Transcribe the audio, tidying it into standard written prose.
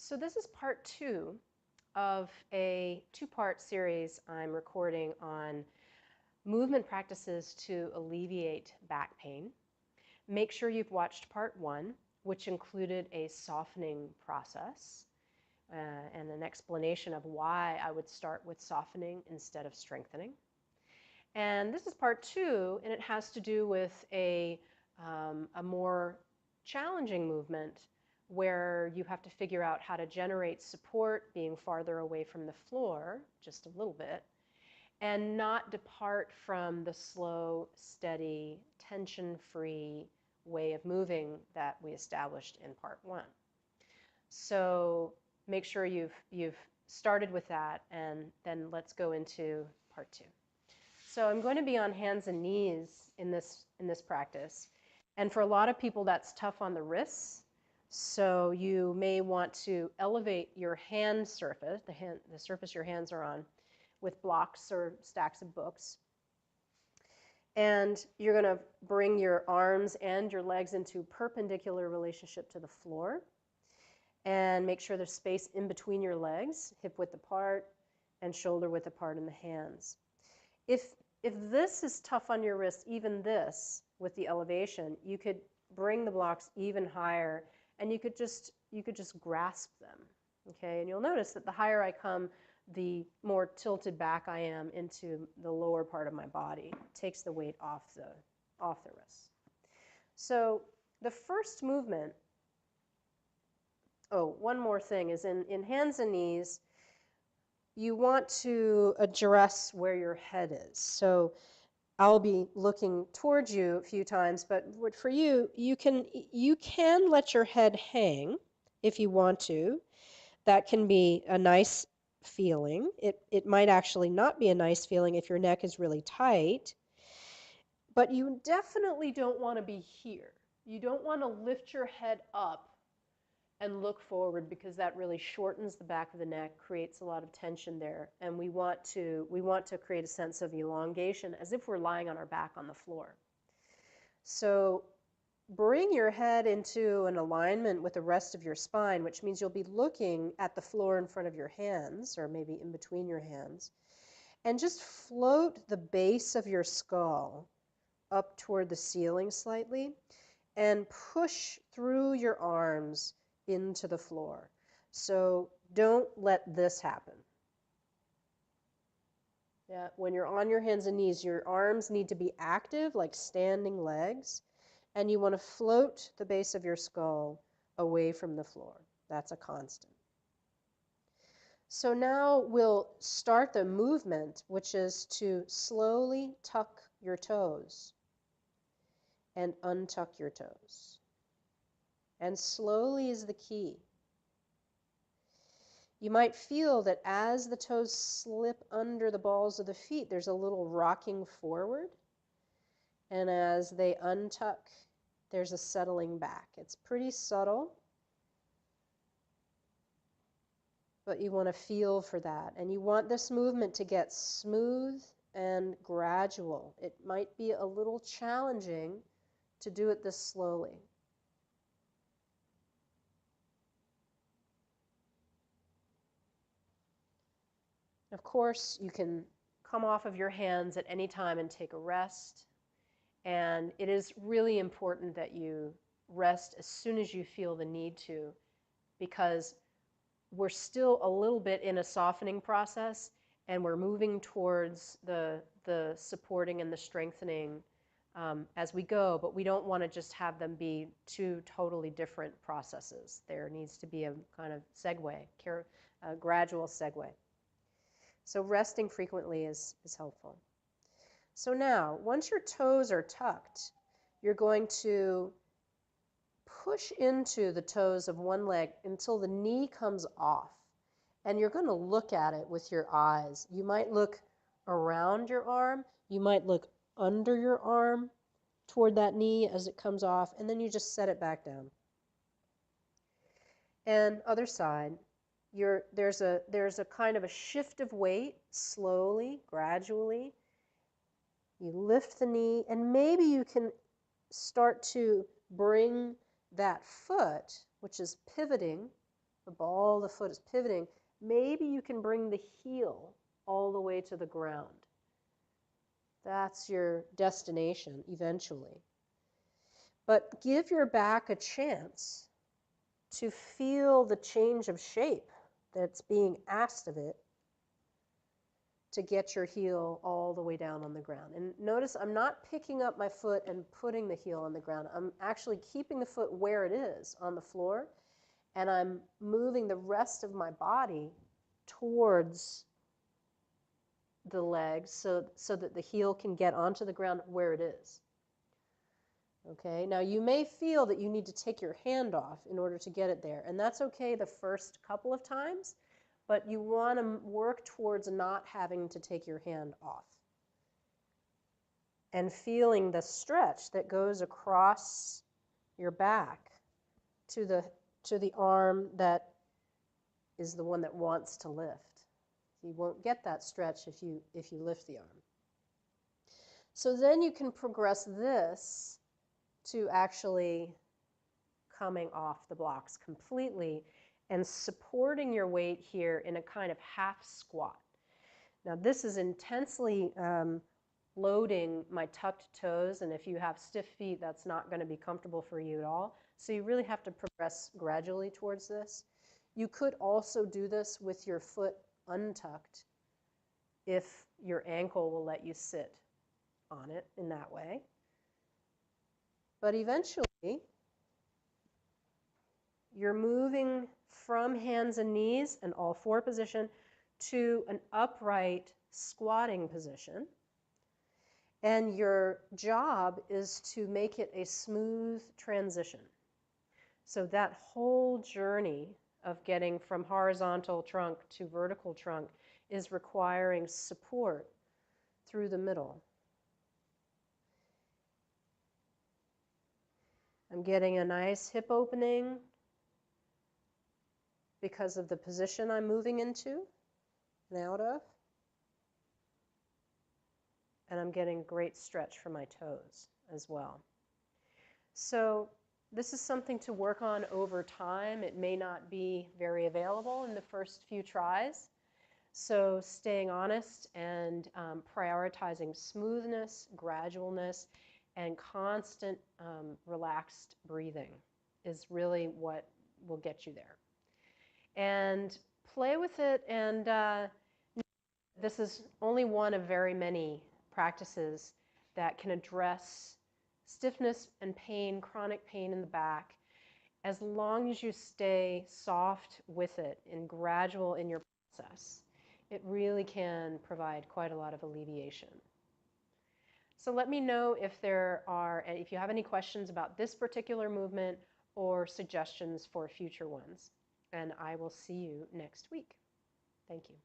So this is part 2 of a 2-part series I'm recording on movement practices to alleviate back pain. Make sure you've watched part 1, which included a softening process and an explanation of why I would start with softening instead of strengthening. And this is part 2, and it has to do with a more challenging movement where you have to figure out how to generate support being farther away from the floor, just a little bit, and not depart from the slow, steady, tension-free way of moving that we established in part 1. So make sure you've started with that, and then let's go into part 2. So I'm going to be on hands and knees in this practice. And for a lot of people, that's tough on the wrists. So you may want to elevate your hand surface, the surface your hands are on, with blocks or stacks of books. And you're going to bring your arms and your legs into perpendicular relationship to the floor. And make sure there's space in between your legs, hip width apart and shoulder width apart in the hands. If this is tough on your wrist, even this, with the elevation, you could bring the blocks even higher, and you could just grasp them, okay? And you'll notice that the higher I come, the more tilted back I am into the lower part of my body. It takes the weight off the wrists. So the first movement, one more thing, is in hands and knees, you want to address where your head is. So I'll be looking towards you a few times, but for you, you can let your head hang if you want to. That can be a nice feeling. It might actually not be a nice feeling if your neck is really tight, but you definitely don't want to be here. You don't want to lift your head up and look forward, because that really shortens the back of the neck, creates a lot of tension there, and we want to create a sense of elongation as if we're lying on our back on the floor. So bring your head into an alignment with the rest of your spine, which means you'll be looking at the floor in front of your hands, or maybe in between your hands, and just float the base of your skull up toward the ceiling slightly and push through your arms into the floor. So don't let this happen. Yeah, when you're on your hands and knees, your arms need to be active, like standing legs, and you want to float the base of your skull away from the floor. That's a constant. So now we'll start the movement, which is to slowly tuck your toes and untuck your toes. And slowly is the key. You might feel that as the toes slip under the balls of the feet, there's a little rocking forward. And as they untuck, there's a settling back. It's pretty subtle, but you want to feel for that. And you want this movement to get smooth and gradual. It might be a little challenging to do it this slowly. Of course, you can come off of your hands at any time and take a rest. And it is really important that you rest as soon as you feel the need to, because we're still a little bit in a softening process, and we're moving towards the supporting and the strengthening as we go, but we don't want to just have them be two totally different processes. There needs to be a kind of segue, a gradual segue. So resting frequently is helpful. So now, once your toes are tucked, you're going to push into the toes of one leg until the knee comes off. And you're going to look at it with your eyes. You might look around your arm. You might look under your arm toward that knee as it comes off, and then you just set it back down. And other side. There's a kind of a shift of weight, slowly, gradually. You lift the knee, and maybe you can start to bring that foot, which is pivoting the ball of the foot is pivoting, maybe you can bring the heel all the way to the ground. That's your destination eventually. But give your back a chance to feel the change of shape that's being asked of it to get your heel all the way down on the ground. And notice I'm not picking up my foot and putting the heel on the ground. I'm actually keeping the foot where it is on the floor, and I'm moving the rest of my body towards the legs so that the heel can get onto the ground where it is. Okay, now you may feel that you need to take your hand off in order to get it there, and that's okay the first couple of times, but you want to work towards not having to take your hand off and feeling the stretch that goes across your back to the arm that is the one that wants to lift. You won't get that stretch if you lift the arm. So then you can progress this to actually coming off the blocks completely and supporting your weight here in a kind of half squat. Now this is intensely loading my tucked toes, and if you have stiff feet, that's not going to be comfortable for you at all. So you really have to progress gradually towards this. You could also do this with your foot untucked if your ankle will let you sit on it in that way. But eventually, you're moving from hands and knees, an all four position, to an upright squatting position. And your job is to make it a smooth transition. So that whole journey of getting from horizontal trunk to vertical trunk is requiring support through the middle. I'm getting a nice hip opening because of the position I'm moving into and out of. And I'm getting great stretch for my toes as well. So this is something to work on over time. It may not be very available in the first few tries. So staying honest and prioritizing smoothness, gradualness, and constant relaxed breathing is really what will get you there. And play with it, and this is only one of very many practices that can address stiffness and pain, chronic pain in the back, as long as you stay soft with it and gradual in your process. It really can provide quite a lot of alleviation. So let me know if if you have any questions about this particular movement or suggestions for future ones. And I will see you next week. Thank you.